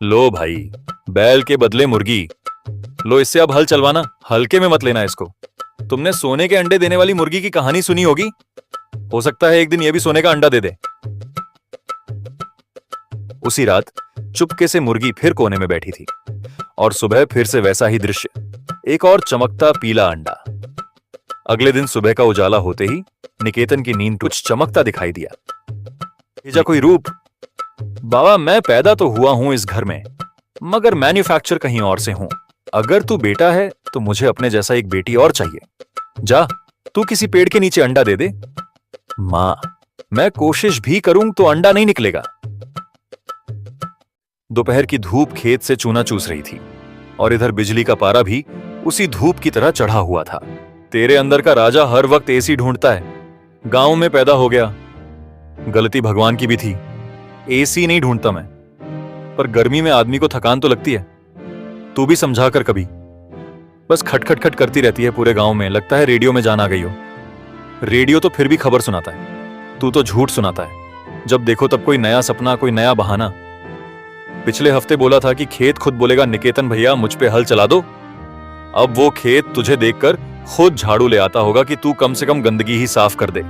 लो भाई, बैल के बदले मुर्गी। लो, इससे अब हल चलवाना। हल्के में मत लेना इसको। तुमने सोने के अंडे देने वाली मुर्गी की कहानी सुनी होगी। हो सकता है एक दिन ये भी सोने का अंडा दे दे। उसी रात चुपके से मुर्गी फिर कोने में बैठी थी और सुबह फिर से वैसा ही दृश्य, एक और चमकता पीला अंडा। अगले दिन सुबह का उजाला होते ही निकेतन की नींद कुछ चमकता दिखाई दिया। भेजा कोई रूप। बाबा, मैं पैदा तो हुआ हूं इस घर में, मगर मैन्युफैक्चर कहीं और से हूं। अगर तू बेटा है तो मुझे अपने जैसा एक बेटी और चाहिए। जा, तू किसी पेड़ के नीचे अंडा दे दे। मां, मैं कोशिश भी करूं तो अंडा नहीं निकलेगा। दोपहर की धूप खेत से चूना चूस रही थी और इधर बिजली का पारा भी उसी धूप की तरह चढ़ा हुआ था। तेरे अंदर का राजा हर वक्त एसी ढूंढता है। गांव में पैदा हो गया, गलती भगवान की भी थी। एसी नहीं ढूंढता मैं, पर गर्मी में आदमी को थकान तो लगती है। तू भी समझा कर कभी। बस खटखट खट करती रहती है पूरे गांव में, लगता है रेडियो में जान आ गई हो। रेडियो तो फिर भी खबर सुनाता है, तू तो झूठ सुनाता है। जब देखो तब कोई नया सपना, कोई नया बहाना। पिछले हफ्ते बोला था कि खेत खुद बोलेगा, निकेतन भैया मुझ पे हल चला दो। अब वो खेत तुझे देखकर खुद झाड़ू ले आता होगा कि तू कम से कम गंदगी ही साफ कर दे।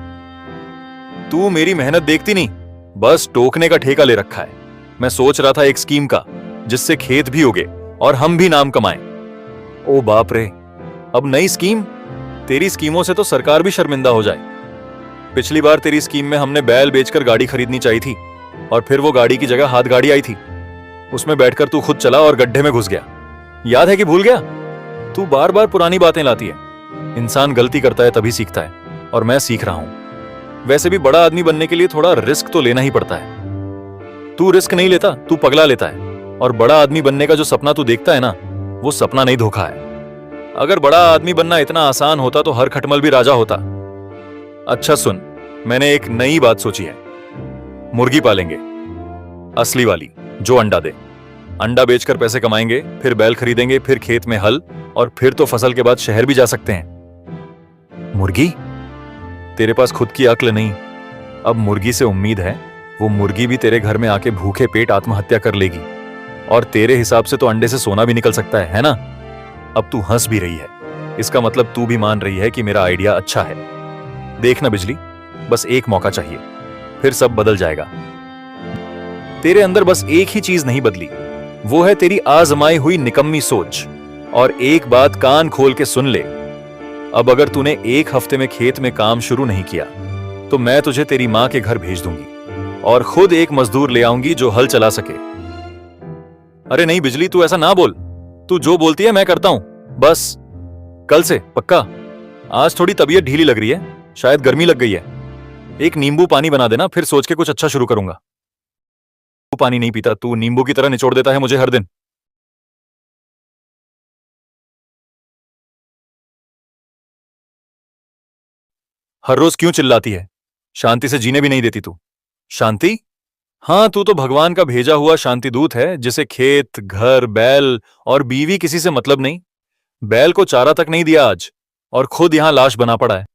तू मेरी मेहनत देखती नहीं, बस टोकने का ठेका ले रखा है। मैं सोच रहा था एक स्कीम का, जिससे खेत भी उगे और हम भी नाम कमाएं। ओ बाप रे, अब नई स्कीम? तेरी स्कीमों से तो सरकार भी शर्मिंदा हो जाए। पिछली बार तेरी स्कीम में हमने बैल बेचकर गाड़ी खरीदनी चाहिए थी और फिर वो गाड़ी की जगह हाथ गाड़ी आई थी। उसमें बैठकर तू खुद चला और गड्ढे में घुस गया। याद है कि भूल गया? तू बार बार पुरानी बातें लाती है। इंसान गलती करता है तभी सीखता है, और मैं सीख रहा हूं। वैसे भी बड़ा आदमी बनने के लिए थोड़ा रिस्क तो लेना ही पड़ता है। तू रिस्क नहीं लेता, तू पगला लेता है। और बड़ा आदमी बनने का जो सपना तू देखता है ना, वो सपना नहीं, धोखा है। अगर बड़ा आदमी बनना इतना आसान होता तो हर खटमल भी राजा होता। अच्छा सुन, मैंने एक नई बात सोची है। मुर्गी पालेंगे, असली वाली, जो अंडा दे। अंडा बेचकर पैसे कमाएंगे, फिर बैल खरीदेंगे, फिर खेत में हल, और फिर तो फसल के बाद शहर भी जा सकते हैं। मुर्गी? तेरे पास खुद की अक्ल नहीं। अब मुर्गी से उम्मीद है वो मुर्गी भी तेरे घर में आके भूखे पेट आत्महत्या कर लेगी। और तेरे हिसाब से तो अंडे से सोना भी निकल सकता है ना? अब तू हंस भी रही है, इसका मतलब तू भी मान रही है कि मेरा आइडिया अच्छा है। देखना बिजली, बस एक मौका चाहिए, फिर सब बदल जाएगा। तेरे अंदर बस एक ही चीज नहीं बदली, वो है तेरी आजमाई हुई निकम्मी सोच। और एक बात कान खोल के सुन ले, अब अगर तूने एक हफ्ते में खेत में काम शुरू नहीं किया तो मैं तुझे तेरी मां के घर भेज दूंगी और खुद एक मजदूर ले आऊंगी जो हल चला सके। अरे नहीं बिजली, तू ऐसा ना बोल। तू जो बोलती है मैं करता हूं, बस कल से पक्का। आज थोड़ी तबीयत ढीली लग रही है, शायद गर्मी लग गई है। एक नींबू पानी बना देना, फिर सोच के कुछ अच्छा शुरू करूंगा। तू पानी नहीं पीता, तू नींबू की तरह निचोड़ देता है मुझे हर दिन। हर रोज क्यों चिल्लाती है? शांति से जीने भी नहीं देती तू। शांति? हाँ, तू तो भगवान का भेजा हुआ शांति दूत है, जिसे खेत, घर, बैल और बीवी किसी से मतलब नहीं। बैल को चारा तक नहीं दिया आज, और खुद यहां लाश बना पड़ा है।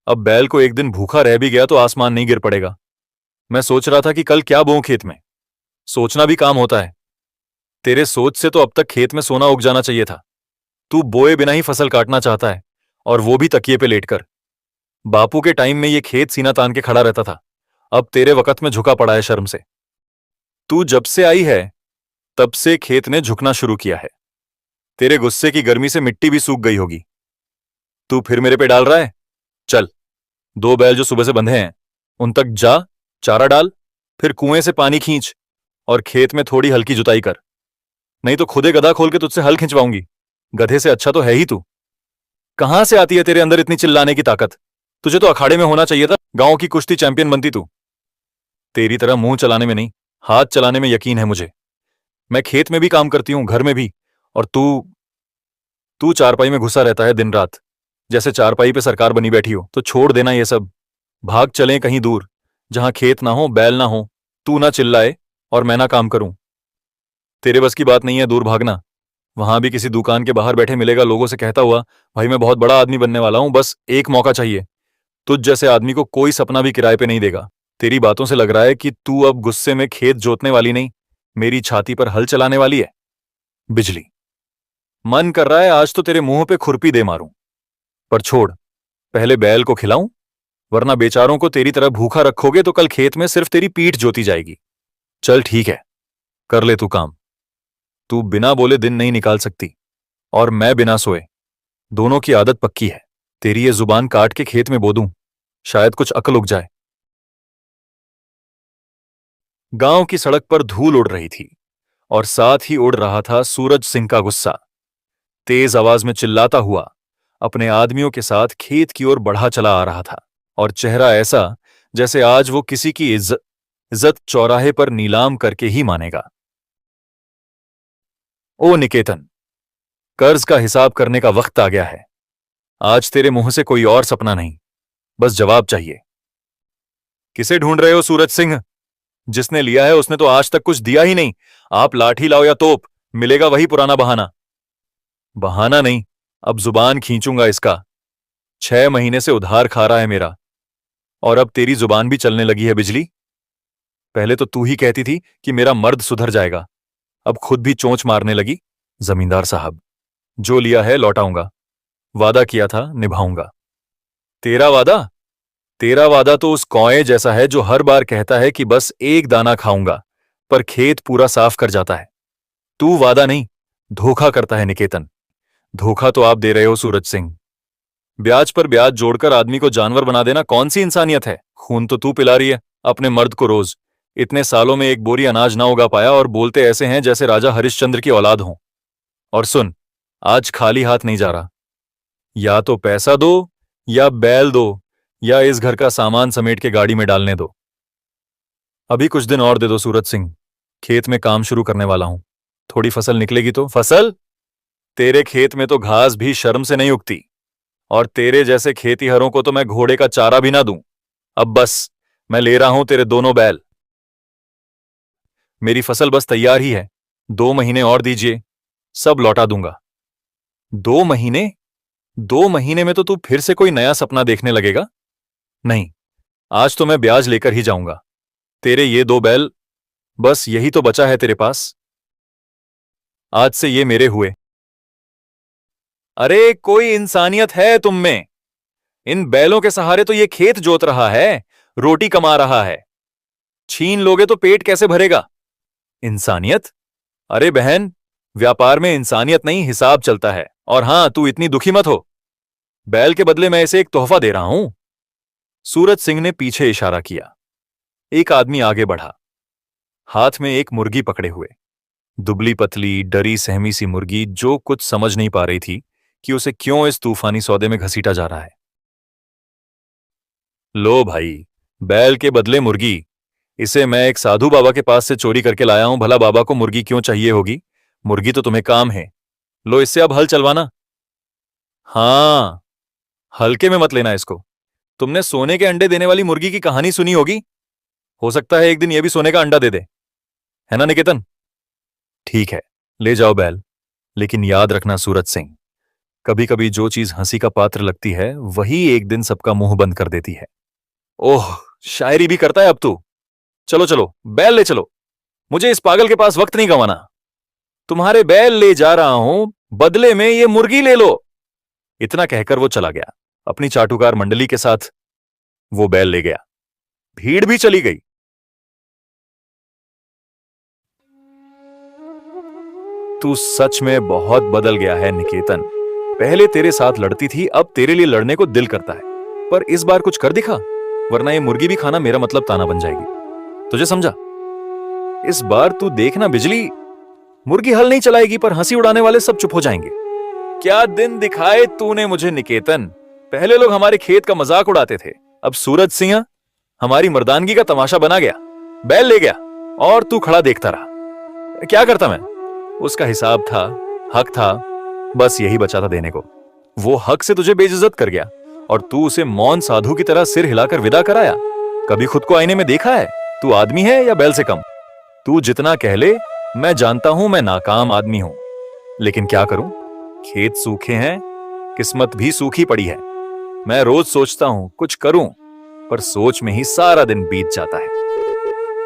अब बैल को एक दिन भूखा रह भी गया तो आसमान नहीं गिर पड़ेगा। मैं सोच रहा था कि कल क्या बोऊं खेत में। सोचना भी काम होता है। तेरे सोच से तो अब तक खेत में सोना उग जाना चाहिए था। तू बोए बिना ही फसल काटना चाहता है, और वो भी तकिए पे लेटकर। बापू के टाइम में ये खेत सीना तान के खड़ा रहता था, अब तेरे वक्त में झुका पड़ा है शर्म से। तू जब से आई है तब से खेत ने झुकना शुरू किया है। तेरे गुस्से की गर्मी से मिट्टी भी सूख गई होगी। तू फिर मेरे पे डाल रहा है? चल, दो बैल जो सुबह से बंधे हैं उन तक जा, चारा डाल, फिर कुएं से पानी खींच और खेत में थोड़ी हल्की जुताई कर। नहीं तो खुदे गधा खोल के तुझसे हल खिंचवाऊंगी। गधे से अच्छा तो है ही तू। कहां से आती है तेरे अंदर इतनी चिल्लाने की ताकत? तुझे तो अखाड़े में होना चाहिए था, गांव की कुश्ती चैंपियन बनती तू। तेरी तरह मुंह चलाने में नहीं, हाथ चलाने में यकीन है मुझे। मैं खेत में भी काम करती हूं, घर में भी। और तू तू चारपाई में घुसा रहता है दिन रात, जैसे चारपाई पे सरकार बनी बैठी हो। तो छोड़ देना ये सब, भाग चलें कहीं दूर, जहां खेत ना हो, बैल ना हो, तू ना चिल्लाए और मैं ना काम करूं। तेरे बस की बात नहीं है दूर भागना। वहां भी किसी दुकान के बाहर बैठे मिलेगा लोगों से कहता हुआ, भाई मैं बहुत बड़ा आदमी बनने वाला हूं, बस एक मौका चाहिए। तुझ जैसे आदमी को कोई सपना भी किराए पे नहीं देगा। तेरी बातों से लग रहा है कि तू अब गुस्से में खेत जोतने वाली नहीं, मेरी छाती पर हल चलाने वाली है। बिजली, मन कर रहा है आज तो तेरे मुंह पे खुरपी दे मारूं, पर छोड़, पहले बैल को खिलाऊं, वरना बेचारों को तेरी तरह भूखा रखोगे तो कल खेत में सिर्फ तेरी पीठ जोती जाएगी। चल ठीक है, कर ले तू काम। तू बिना बोले दिन नहीं निकाल सकती, और मैं बिना सोए। दोनों की आदत पक्की है। तेरी ये जुबान काट के खेत में बो दूं, शायद कुछ अकल उग जाए। गांव की सड़क पर धूल उड़ रही थी, और साथ ही उड़ रहा था सूरज सिंह का गुस्सा। तेज आवाज में चिल्लाता हुआ अपने आदमियों के साथ खेत की ओर बढ़ा चला आ रहा था, और चेहरा ऐसा जैसे आज वो किसी की इज्जत चौराहे पर नीलाम करके ही मानेगा। ओ निकेतन, कर्ज का हिसाब करने का वक्त आ गया है। आज तेरे मुंह से कोई और सपना नहीं, बस जवाब चाहिए। किसे ढूंढ रहे हो सूरज सिंह? जिसने लिया है उसने तो आज तक कुछ दिया ही नहीं। आप लाठी लाओ या तोप, मिलेगा वही पुराना बहाना। बहाना नहीं, अब जुबान खींचूंगा इसका। 6 महीने से उधार खा रहा है मेरा, और अब तेरी जुबान भी चलने लगी है बिजली। पहले तो तू ही कहती थी कि मेरा मर्द सुधर जाएगा, अब खुद भी चोंच मारने लगी। जमींदार साहब, जो लिया है लौटाऊंगा, वादा किया था निभाऊंगा। तेरा वादा? तेरा वादा तो उस कौए जैसा है जो हर बार कहता है कि बस एक दाना खाऊंगा, पर खेत पूरा साफ कर जाता है। तू वादा नहीं, धोखा करता है निकेतन। धोखा तो आप दे रहे हो सूरज सिंह। ब्याज पर ब्याज जोड़कर आदमी को जानवर बना देना कौन सी इंसानियत है? खून तो तू पिला रही है अपने मर्द को रोज। इतने सालों में एक बोरी अनाज ना उगा पाया, और बोलते ऐसे हैं जैसे राजा हरिश्चंद्र की औलाद हो। और सुन, आज खाली हाथ नहीं जा रहा। या तो पैसा दो, या बैल दो, या इस घर का सामान समेट के गाड़ी में डालने दो। अभी कुछ दिन और दे दो सूरज सिंह, खेत में काम शुरू करने वाला हूं। थोड़ी फसल निकलेगी तो। फसल? तेरे खेत में तो घास भी शर्म से नहीं उगती, और तेरे जैसे खेतीहरों को तो मैं घोड़े का चारा भी ना दूं। अब बस, मैं ले रहा हूं तेरे दोनों बैल। मेरी फसल बस तैयार ही है, 2 महीने और दीजिए, सब लौटा दूंगा। 2 महीने? 2 महीने में तो तू फिर से कोई नया सपना देखने लगेगा। नहीं, आज तो मैं ब्याज लेकर ही जाऊंगा। तेरे ये 2 बैल, बस यही तो बचा है तेरे पास। आज से ये मेरे हुए। अरे कोई इंसानियत है तुम में? इन बैलों के सहारे तो ये खेत जोत रहा है, रोटी कमा रहा है। छीन लोगे तो पेट कैसे भरेगा? इंसानियत? अरे बहन, व्यापार में इंसानियत नहीं, हिसाब चलता है। और हां, तू इतनी दुखी मत हो। बैल के बदले मैं इसे एक तोहफा दे रहा हूं। सूरज सिंह ने पीछे इशारा किया। एक आदमी आगे बढ़ा, हाथ में एक मुर्गी पकड़े हुए। दुबली पतली, डरी सहमी सी मुर्गी, जो कुछ समझ नहीं पा रही थी कि उसे क्यों इस तूफानी सौदे में घसीटा जा रहा है। लो भाई, बैल के बदले मुर्गी। इसे मैं एक साधु बाबा के पास से चोरी करके लाया हूं। भला बाबा को मुर्गी क्यों चाहिए होगी? मुर्गी तो तुम्हें काम है। लो, इससे अब हल चलवाना। हां, हल्के में मत लेना इसको। तुमने सोने के अंडे देने वाली मुर्गी की कहानी सुनी होगी। हो सकता है एक दिन यह भी सोने का अंडा दे दे, है ना निकेतन? ठीक है, ले जाओ बैल। लेकिन याद रखना सूरज सिंह, कभी कभी जो चीज हंसी का पात्र लगती है वही एक दिन सबका मुंह बंद कर देती है। ओह, शायरी भी करता है अब तू। चलो चलो, बैल ले चलो, मुझे इस पागल के पास वक्त नहीं गंवाना। तुम्हारे बैल ले जा रहा हूं, बदले में ये मुर्गी ले लो। इतना कहकर वो चला गया। अपनी चाटुकार मंडली के साथ वो बैल ले गया। भीड़ भी चली गई। तू सच में बहुत बदल गया है निकेतन। पहले तेरे साथ लड़ती थी, अब तेरे लिए लड़ने को दिल करता है। पर इस बार कुछ कर दिखा, वरना ये मुर्गी भी खाना मेरा मतलब ताना बन जाएगी। तुझे समझा? इस बार तू देखना बिजली, मुर्गी हल नहीं चलाएगी, पर हंसी उड़ाने वाले सब चुप हो जाएंगे। क्या दिन दिखाए तूने मुझे निकेतन। पहले लोग हमारे खेत का मजाक उड़ाते थे, अब सूरज सिंह हमारी मर्दानगी का तमाशा बना गया। बैल ले गया और तू खड़ा देखता रहा। क्या करता मैं? उसका हिसाब था, हक था, बस यही बचा था देने को। वो हक से तुझे बेइज्जत कर गया, और तू उसे मौन साधु की तरह सिर हिलाकर विदा कराया। कभी खुद को आईने में देखा है? तू आदमी है या बैल से कम? तू जितना कह ले, मैं जानता हूं मैं नाकाम आदमी हूं, लेकिन क्या करूं? खेत सूखे हैं, किस्मत भी सूखी पड़ी है। मैं रोज सोचता हूं कुछ करूं, पर सोच में ही सारा दिन बीत जाता है।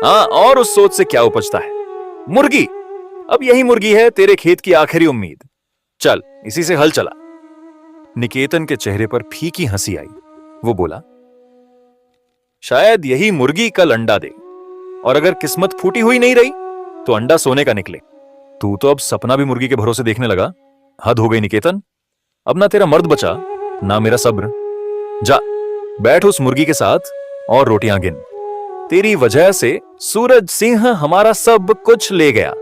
हाँ, और उस सोच से क्या उपजता है? मुर्गी। अब यही मुर्गी है तेरे खेत की आखिरी उम्मीद। चल इसी से हल चला। निकेतन के चेहरे पर फीकी हंसी आई। वो बोला, शायद यही मुर्गी कल अंडा दे, और अगर किस्मत फूटी हुई नहीं रही तो अंडा सोने का निकले। तू तो अब सपना भी मुर्गी के भरोसे देखने लगा। हद हो गई निकेतन। अब ना तेरा मर्द बचा, ना मेरा सब्र। जा बैठ उस मुर्गी के साथ और रोटियां गिन। तेरी वजह से सूरज सिंह हमारा सब कुछ ले गया।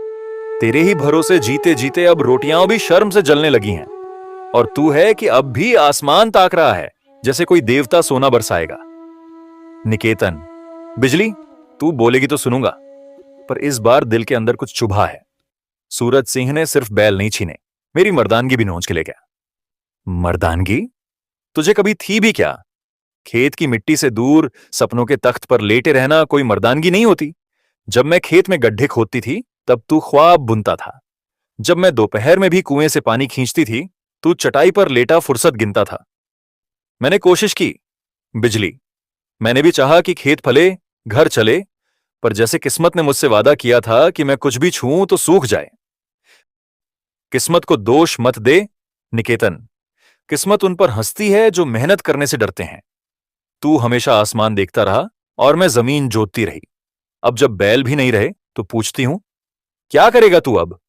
तेरे ही भरोसे जीते जीते अब रोटियां भी शर्म से जलने लगी हैं। और तू है कि अब भी आसमान ताक रहा है जैसे कोई देवता सोना बरसाएगा। निकेतन, बिजली, तू बोलेगी तो सुनूंगा, पर इस बार दिल के अंदर कुछ चुभा है। सूरज सिंह ने सिर्फ बैल नहीं छीने, मेरी मर्दानगी भी नोच के ले गया। मर्दानगी? तुझे कभी थी भी क्या? खेत की मिट्टी से दूर सपनों के तख्त पर लेटे रहना कोई मर्दानगी नहीं होती। जब मैं खेत में गड्ढे खोदती थी तब तू ख्वाब बुनता था। जब मैं दोपहर में भी कुएं से पानी खींचती थी तू चटाई पर लेटा फुर्सत गिनता था। मैंने कोशिश की बिजली, मैंने भी चाहा कि खेत फले, घर चले, पर जैसे किस्मत ने मुझसे वादा किया था कि मैं कुछ भी छूऊं तो सूख जाए। किस्मत को दोष मत दे निकेतन। किस्मत उन पर हंसती है जो मेहनत करने से डरते हैं। तू हमेशा आसमान देखता रहा और मैं जमीन जोतती रही। अब जब बैल भी नहीं रहे तो पूछती हूं, क्या करेगा तू अब?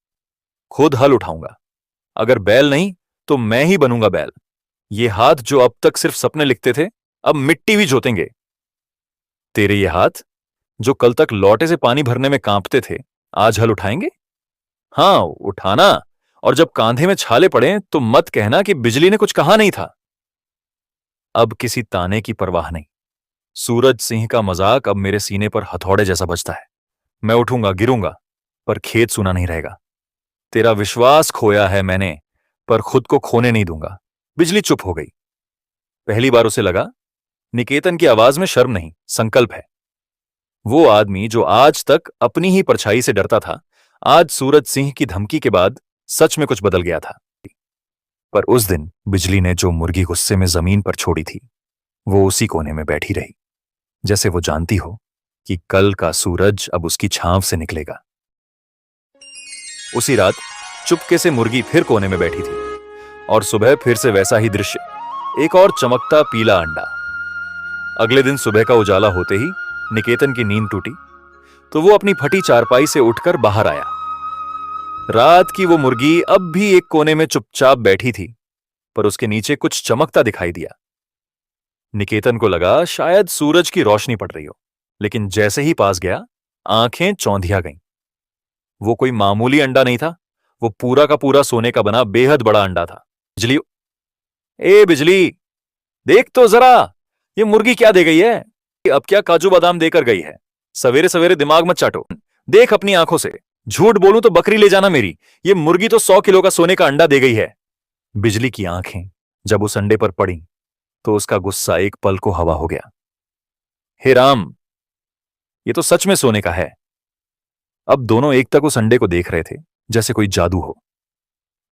खुद हल उठाऊंगा। अगर बैल नहीं तो मैं ही बनूंगा बैल। ये हाथ जो अब तक सिर्फ सपने लिखते थे अब मिट्टी भी जोतेंगे। तेरे ये हाथ जो कल तक लौटे से पानी भरने में कांपते थे आज हल उठाएंगे? हां उठाना। और जब कांधे में छाले पड़े तो मत कहना कि बिजली ने कुछ कहा नहीं था। अब किसी ताने की परवाह नहीं। सूरज सिंह का मजाक अब मेरे सीने पर हथौड़े जैसा बजता है। मैं उठूंगा, गिरूंगा, पर खेत सूना नहीं रहेगा। तेरा विश्वास खोया है मैंने, पर खुद को खोने नहीं दूंगा। बिजली चुप हो गई। पहली बार उसे लगा निकेतन की आवाज में शर्म नहीं, संकल्प है। वो आदमी जो आज तक अपनी ही परछाई से डरता था, आज सूरज सिंह की धमकी के बाद सच में कुछ बदल गया था। पर उस दिन बिजली ने जो मुर्गी गुस्से में जमीन पर छोड़ी थी, वो उसी कोने में बैठी रही, जैसे वो जानती हो कि कल का सूरज अब उसकी छांव से निकलेगा। उसी रात चुपके से मुर्गी फिर कोने में बैठी थी, और सुबह फिर से वैसा ही दृश्य, एक और चमकता पीला अंडा। अगले दिन सुबह का उजाला होते ही निकेतन की नींद टूटी, तो वो अपनी फटी चारपाई से उठकर बाहर आया। रात की वो मुर्गी अब भी एक कोने में चुपचाप बैठी थी, पर उसके नीचे कुछ चमकता दिखाई दिया। निकेतन को लगा शायद सूरज की रोशनी पड़ रही हो, लेकिन जैसे ही पास गया आंखें चौंधिया गईं। वो कोई मामूली अंडा नहीं था, वो पूरा का पूरा सोने का बना बेहद बड़ा अंडा था। बिजली, ए बिजली, देख तो जरा ये मुर्गी क्या दे गई है। अब क्या काजू बादाम देकर गई है। सवेरे सवेरे दिमाग मत चाटो, देख अपनी आंखों से। झूठ बोलूं तो बकरी ले जाना मेरी, ये मुर्गी तो 100 किलो का सोने का अंडा दे गई है। बिजली की आंखें जब उस अंडे पर पड़ी तो उसका गुस्सा एक पल को हवा हो गया। हे राम, ये तो सच में सोने का है। अब दोनों एक तक उस अंडे को देख रहे थे जैसे कोई जादू हो,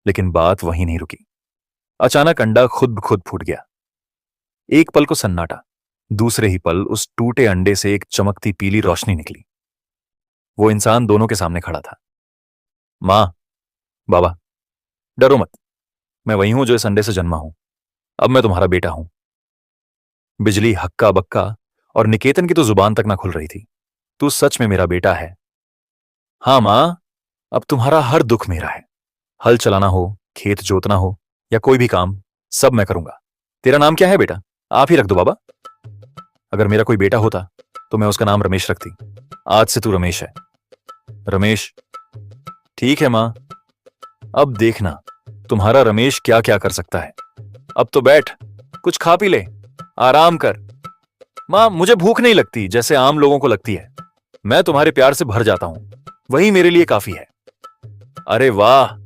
लेकिन बात वहीं नहीं रुकी। अचानक अंडा खुद ब खुद फूट गया। एक पल को सन्नाटा, दूसरे ही पल उस टूटे अंडे से एक चमकती पीली रोशनी निकली। वो इंसान दोनों के सामने खड़ा था। मां, बाबा, डरो मत, मैं वही हूं जो इस अंडे से जन्मा हूं। अब मैं तुम्हारा बेटा हूं। बिजली हक्का बक्का, और निकेतन की तो जुबान तक ना खुल रही थी। तू सच में मेरा बेटा है। हां मां, अब तुम्हारा हर दुख मेरा है। हल चलाना हो, खेत जोतना हो, या कोई भी काम, सब मैं करूंगा। तेरा नाम क्या है बेटा? आप ही रख दो बाबा। अगर मेरा कोई बेटा होता तो मैं उसका नाम रमेश रखती। आज से तू रमेश है। रमेश, ठीक है मां। अब देखना तुम्हारा रमेश क्या क्या कर सकता है। अब तो बैठ, कुछ खा पी ले, आराम कर। मां, मुझे भूख नहीं लगती जैसे आम लोगों को लगती है। मैं तुम्हारे प्यार से भर जाता हूं, वही मेरे लिए काफी है। अरे वाह,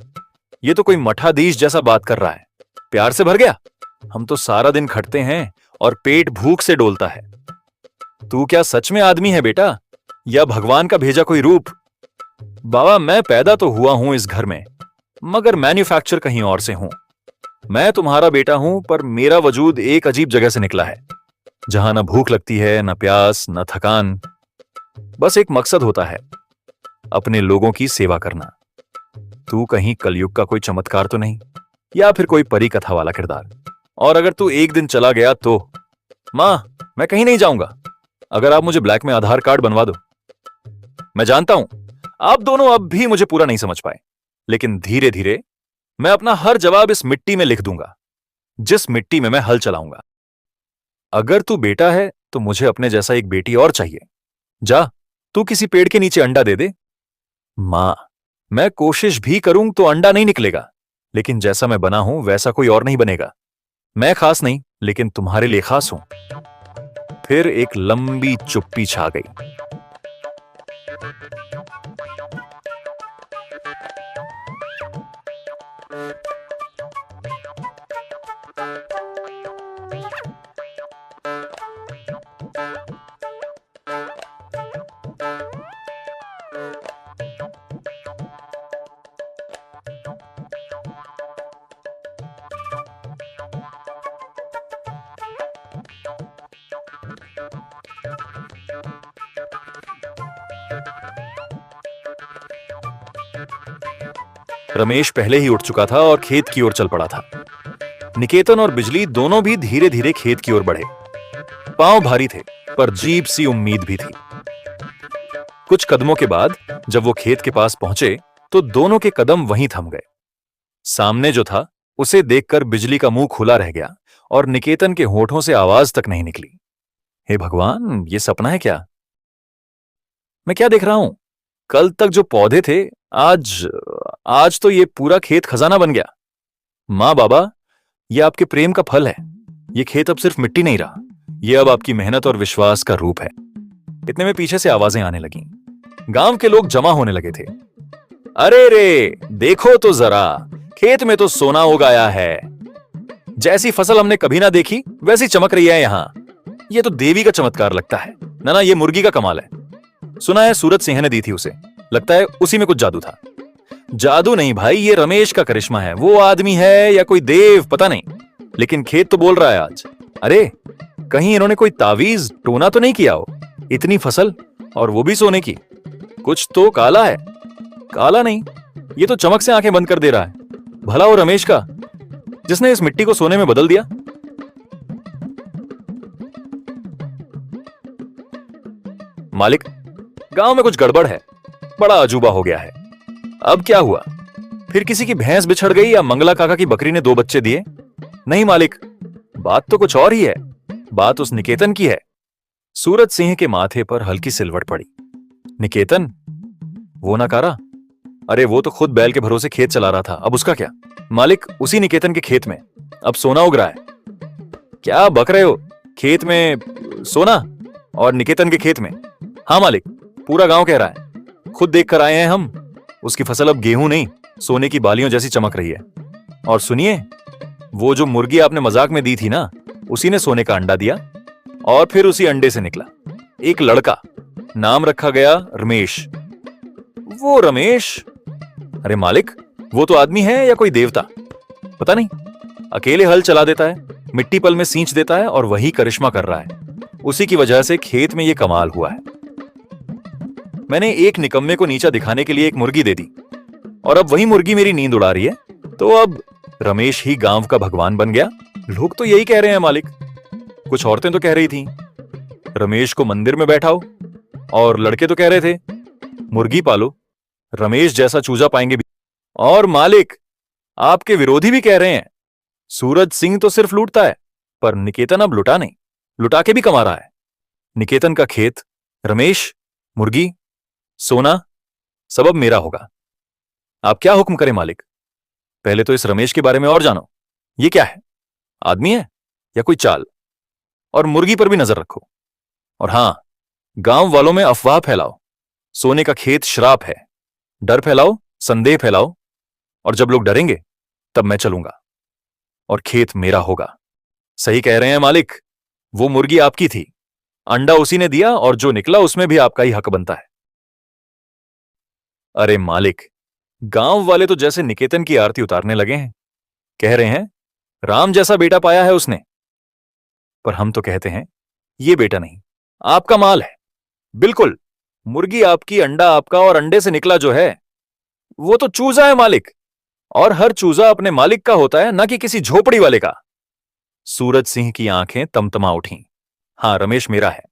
ये तो कोई मठाधीश जैसा बात कर रहा है। प्यार से भर गया? हम तो सारा दिन खटते हैं और पेट भूख से डोलता है। तू क्या सच में आदमी है बेटा, या भगवान का भेजा कोई रूप? बाबा, मैं पैदा तो हुआ हूं इस घर में, मगर मैन्युफैक्चर कहीं और से हूं। मैं तुम्हारा बेटा हूं, पर मेरा वजूद एक अजीब जगह से निकला है, जहां न भूख लगती है, न प्यास, न थकान। बस एक मकसद होता है, अपने लोगों की सेवा करना। तू कहीं कलयुग का कोई चमत्कार तो नहीं, या फिर कोई परी कथा वाला किरदार? और अगर तू एक दिन चला गया तो? मां, मैं कहीं नहीं जाऊंगा, अगर आप मुझे ब्लैक में आधार कार्ड बनवा दो। मैं जानता हूं आप दोनों अब भी मुझे पूरा नहीं समझ पाए, लेकिन धीरे धीरे मैं अपना हर जवाब इस मिट्टी में लिख दूंगा, जिस मिट्टी में मैं हल चलाऊंगा। अगर तू बेटा है तो मुझे अपने जैसा एक बेटी और चाहिए। जा, तू किसी पेड़ के नीचे अंडा दे दे। मां, मैं कोशिश भी करूं तो अंडा नहीं निकलेगा, लेकिन जैसा मैं बना हूं वैसा कोई और नहीं बनेगा। मैं खास नहीं, लेकिन तुम्हारे लिए खास हूं। फिर एक लंबी चुप्पी छा गई। रमेश पहले ही उठ चुका था और खेत की ओर चल पड़ा था। निकेतन और बिजली दोनों भी धीरे धीरे खेत की ओर बढ़े। पांव भारी थे, पर अजीब सी उम्मीद भी थी। कुछ कदमों के बाद जब वो खेत के पास पहुंचे तो दोनों के कदम वहीं थम गए। सामने जो था उसे देखकर बिजली का मुंह खुला रह गया और निकेतन के होठों से आवाज तक नहीं निकली। हे भगवान, ये सपना है क्या? मैं क्या देख रहा हूं? कल तक जो पौधे थे, आज आज तो ये पूरा खेत खजाना बन गया। मां, बाबा, ये आपके प्रेम का फल है। ये खेत अब सिर्फ मिट्टी नहीं रहा, ये अब आपकी मेहनत और विश्वास का रूप है। इतने में पीछे से आवाजें आने लगीं। गांव के लोग जमा होने लगे थे। अरे रे, देखो तो जरा, खेत में तो सोना उगाया है। जैसी फसल हमने कभी ना देखी वैसी चमक रही है यहां। ये तो देवी का चमत्कार लगता है। ना, ये मुर्गी का कमाल है। सुना है सूरज सिंह ने दी थी उसे। लगता है उसी में कुछ जादू था। जादू नहीं भाई, ये रमेश का करिश्मा है। वो आदमी है या कोई देव पता नहीं, लेकिन खेत तो बोल रहा है आज। अरे, कहीं इन्होंने कोई तावीज टोना तो नहीं किया हो? इतनी फसल और वो भी सोने की। कुछ तो काला है। काला नहीं, ये तो चमक से आंखें बंद कर दे रहा है। भला वो रमेश का, जिसने इस मिट्टी को सोने में बदल दिया। मालिक, गांव में कुछ गड़बड़ है। बड़ा अजूबा हो गया है। अब क्या हुआ? फिर किसी की भैंस बिछड़ गई या मंगला काका की बकरी ने 2 बच्चे दिए? नहीं मालिक, बात तो कुछ और ही है। बात उस निकेतन की है। सूरज सिंह के माथे पर हल्की सिलवट पड़ी। निकेतन? वो नकारा? अरे वो तो खुद बैल के भरोसे खेत चला रहा था, अब उसका क्या? मालिक, उसी निकेतन के खेत में अब सोना उग रहा है। क्या बक रहे हो? खेत में सोना? और निकेतन के खेत में? हाँ मालिक, पूरा गांव कह रहा है। खुद देख कर आए हैं हम। उसकी फसल अब गेहूं नहीं, सोने की बालियों जैसी चमक रही है। और सुनिए, वो जो मुर्गी आपने मजाक में दी थी ना, उसी ने सोने का अंडा दिया और फिर उसी अंडे से निकला एक लड़का। नाम रखा गया रमेश। वो रमेश? अरे मालिक, वो तो आदमी है या कोई देवता? पता नहीं। अकेले हल चला देता है, मिट्टी पल में सींच देता है और वही करिश्मा कर रहा है। उसी की वजह से खेत में ये कमाल हुआ है। मैंने एक निकम्मे को नीचा दिखाने के लिए एक मुर्गी दे दी और अब वही मुर्गी मेरी नींद उड़ा रही है। तो अब रमेश ही गांव का भगवान बन गया। लोग तो यही कह रहे हैं मालिक। कुछ औरतें तो कह रही थीं रमेश को मंदिर में बैठाओ, और लड़के तो कह रहे थे मुर्गी पालो, रमेश जैसा चूजा पाएंगे भी। और मालिक, आपके विरोधी भी कह रहे हैं सूरज सिंह तो सिर्फ लूटता है, पर निकेतन अब लुटा नहीं, लुटा के भी कमा रहा है। निकेतन का खेत, रमेश, मुर्गी, सोना, सब अब मेरा होगा। आप क्या हुक्म करें मालिक? पहले तो इस रमेश के बारे में और जानो। ये क्या है? आदमी है या कोई चाल? और मुर्गी पर भी नजर रखो। और हां, गांव वालों में अफवाह फैलाओ, सोने का खेत श्राप है। डर फैलाओ, संदेह फैलाओ, और जब लोग डरेंगे तब मैं चलूंगा और खेत मेरा होगा। सही कह रहे हैं मालिक, वो मुर्गी आपकी थी, अंडा उसी ने दिया और जो निकला उसमें भी आपका ही हक बनता है। अरे मालिक, गांव वाले तो जैसे निकेतन की आरती उतारने लगे हैं। कह रहे हैं राम जैसा बेटा पाया है उसने। पर हम तो कहते हैं ये बेटा नहीं, आपका माल है। बिल्कुल, मुर्गी आपकी, अंडा आपका, और अंडे से निकला जो है वो तो चूजा है मालिक। और हर चूजा अपने मालिक का होता है, ना कि किसी झोपड़ी वाले का। सूरज सिंह की आंखें तमतमा उठीं। हाँ, रमेश मेरा है।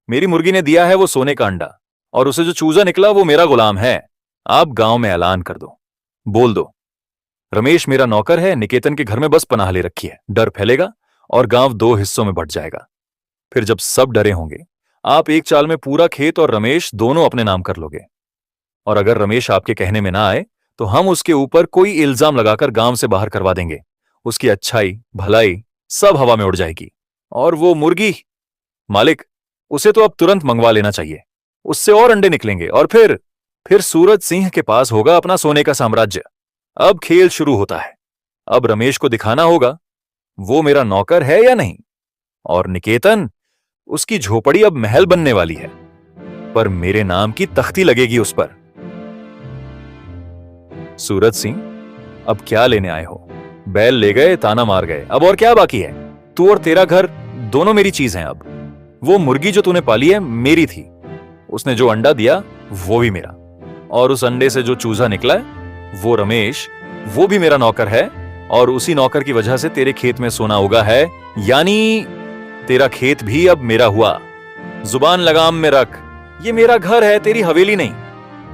मेरी मुर्गी ने दिया है वो सोने का अंडा, और उसे जो चूजा निकला वो मेरा गुलाम है। आप गांव में ऐलान कर दो, बोल दो, रमेश मेरा नौकर है, निकेतन के घर में बस पनाह ले रखी है। डर फैलेगा और गांव दो हिस्सों में बंट जाएगा। फिर जब सब डरे होंगे, आप एक चाल में पूरा खेत और रमेश दोनों अपने नाम कर लोगे। और अगर रमेश आपके कहने में ना आए तो हम उसके ऊपर कोई इल्जाम लगाकर गांव से बाहर करवा देंगे। उसकी अच्छाई भलाई सब हवा में उड़ जाएगी। और वो मुर्गी, मालिक, उसे तो अब तुरंत मंगवा लेना चाहिए। उससे और अंडे निकलेंगे और फिर सूरज सिंह के पास होगा अपना सोने का साम्राज्य। अब खेल शुरू होता है। अब रमेश को दिखाना होगा वो मेरा नौकर है या नहीं। और निकेतन, उसकी झोपड़ी अब महल बनने वाली है, पर मेरे नाम की तख्ती लगेगी उस पर। सूरज सिंह, अब क्या लेने आए हो? बैल ले गए, ताना मार गए, अब और क्या बाकी है? तू और तेरा घर दोनों मेरी चीज हैं अब। वो मुर्गी जो तूने पाली है मेरी थी, उसने जो अंडा दिया वो भी मेरा, और उस अंडे से जो चूजा निकला है वो रमेश, वो भी मेरा नौकर है। और उसी नौकर की वजह से तेरे खेत में सोना उगा है, यानी तेरा खेत भी अब मेरा हुआ। जुबान लगाम में रख, ये मेरा घर है, तेरी हवेली नहीं।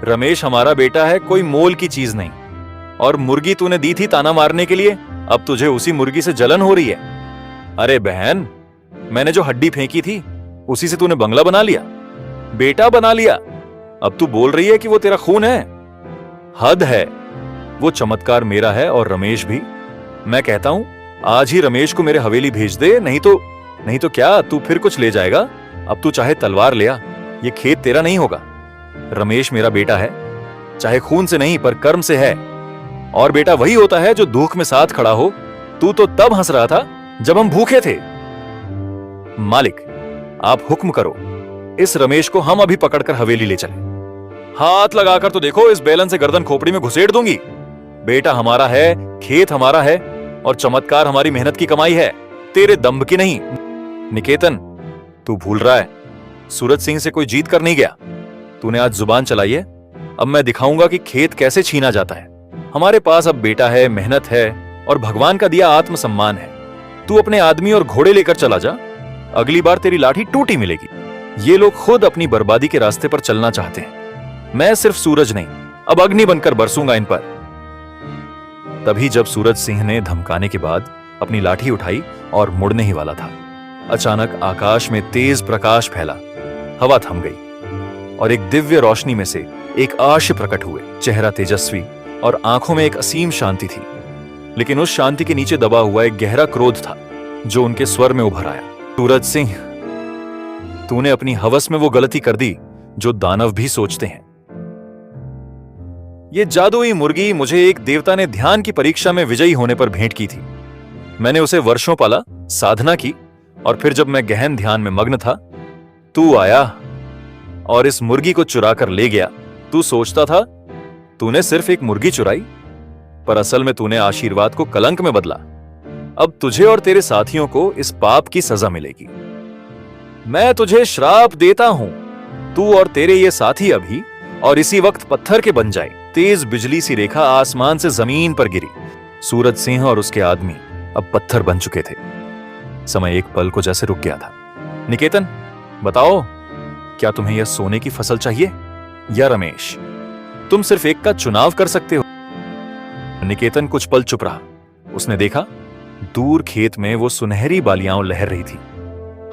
रमेश हमारा बेटा है, कोई मोल की चीज नहीं। और मुर्गी तूने दी थी ताना मारने के लिए, अब तुझे उसी मुर्गी से जलन हो रही है। अरे बहन, मैंने जो हड्डी फेंकी थी उसी से तूने बंगला बना लिया, बेटा बना लिया। अब तू बोल रही है कि वो तेरा खून है। हद है। वो चमत्कार मेरा है और रमेश भी। मैं कहता हूं आज ही रमेश को मेरे हवेली भेज दे, नहीं तो क्या तू फिर कुछ ले जाएगा? अब तू चाहे तलवार ले आ, ये खेत तेरा नहीं होगा। रमेश मेरा बेटा है, चाहे खून से नहीं पर कर्म से है। और बेटा वही होता है जो दुख में साथ खड़ा हो। तू तो तब हंस रहा था जब हम भूखे थे। मालिक, आप हुक्म करो, इस रमेश को हम अभी पकड़कर हवेली ले चले। हाथ लगाकर तो देखो, इस बेलन से गर्दन खोपड़ी में घुसेड़ दूंगी। बेटा हमारा है, खेत हमारा है, और चमत्कार हमारी मेहनत की कमाई है, तेरे दम्भ की नहीं। निकेतन, तू भूल रहा है, सूरज सिंह से कोई जीत कर नहीं गया। तूने आज जुबान चलाई है, अब मैं दिखाऊंगा कि खेत कैसे छीना जाता है। हमारे पास अब बेटा है, मेहनत है, और भगवान का दिया आत्मसम्मान है। तू अपने आदमी और घोड़े लेकर चला जा, अगली बार तेरी लाठी टूटी मिलेगी। ये लोग खुद अपनी बर्बादी के रास्ते पर चलना चाहते हैं। मैं सिर्फ सूरज नहीं, अब अग्नि बनकर बरसूंगा इन पर। तभी जब सूरज सिंह ने धमकाने के बाद अपनी लाठी उठाई और मुड़ने ही वाला था, अचानक आकाश में तेज प्रकाश फैला, हवा थम गई और एक दिव्य रोशनी में से एक आर्ष प्रकट हुए। चेहरा तेजस्वी और आंखों में एक असीम शांति थी, लेकिन उस शांति के नीचे दबा हुआ एक गहरा क्रोध था जो उनके स्वर में उभर आया। सूरज सिंह, तूने अपनी हवस में वो गलती कर दी जो दानव भी सोचते हैं। ये जादुई मुर्गी मुझे एक देवता ने ध्यान की परीक्षा में विजयी होने पर भेंट की थी। मैंने उसे वर्षों पाला, साधना की, और फिर जब मैं गहन ध्यान में मग्न था, तू आया और इस मुर्गी को चुरा कर ले गया। तू सोचता था तूने सिर्फ एक मुर्गी चुराई, पर असल में तूने आशीर्वाद को कलंक में बदला। अब तुझे और तेरे साथियों को इस पाप की सजा मिलेगी। मैं तुझे श्राप देता हूं, तू और तेरे ये साथी अभी और इसी वक्त पत्थर के बन जाए। तेज बिजली सी रेखा आसमान से जमीन पर गिरी। सूरज सिंह और उसके आदमी अब पत्थर बन चुके थे। समय एक पल को जैसे रुक गया था। निकेतन, बताओ, क्या तुम्हें यह सोने की फसल चाहिए या रमेश? तुम सिर्फ एक का चुनाव कर सकते हो। निकेतन कुछ पल चुप रहा। उसने देखा दूर खेत में वो सुनहरी बालियां लहर रही थी।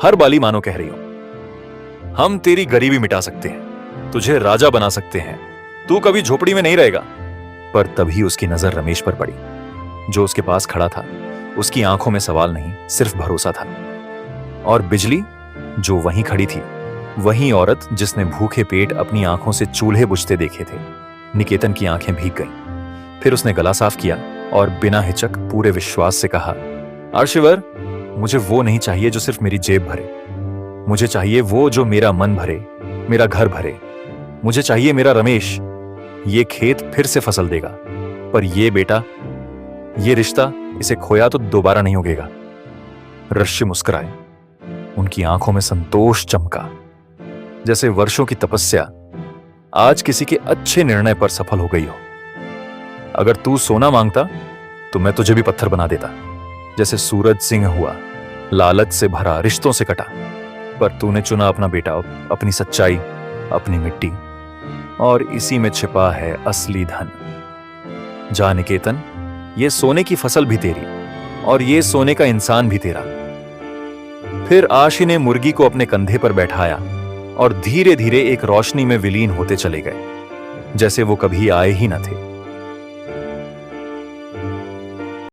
हर बाली मानो कह रही हो, हम तेरी गरीबी मिटा सकते हैं, तुझे राजा बना सकते हैं, तू कभी झोपड़ी में नहीं रहेगा। पर तभी उसकी नजर रमेश पर पड़ी, जो उसके पास खड़ा था। उसकी आंखों में सवाल नहीं, सिर्फ भरोसा था। और बिजली, जो वहीं खड़ी थी, वही औरत जिसने भूखे पेट अपनी आंखों से चूल्हे बुझते देखे थे। निकेतन की आंखें भीग गईं। फिर उसने गला साफ किया और बिना हिचक पूरे विश्वास से कहा, आर्शिवर, मुझे वो नहीं चाहिए जो सिर्फ मेरी जेब भरे। मुझे चाहिए वो जो मेरा मन भरे, मेरा घर भरे। मुझे चाहिए मेरा रमेश। ये खेत फिर से फसल देगा, पर ये बेटा, ये रिश्ता, इसे खोया तो दोबारा नहीं उगेगा। ऋषि मुस्कुराए। उनकी आंखों में संतोष चमका, जैसे वर्षों की तपस्या आज किसी के अच्छे निर्णय पर सफल हो गई हो। अगर तू सोना मांगता तो मैं तुझे भी पत्थर बना देता, जैसे सूरज सिंह हुआ, लालच से भरा, रिश्तों से कटा। पर तूने चुना अपना बेटा, अपनी सच्चाई, अपनी मिट्टी, और इसी में छिपा है असली धन। जा निकेतन, ये सोने की फसल भी तेरी और ये सोने का इंसान भी तेरा। फिर आशी ने मुर्गी को अपने कंधे पर बैठाया और धीरे धीरे एक रोशनी में विलीन होते चले गए, जैसे वो कभी आए ही न थे।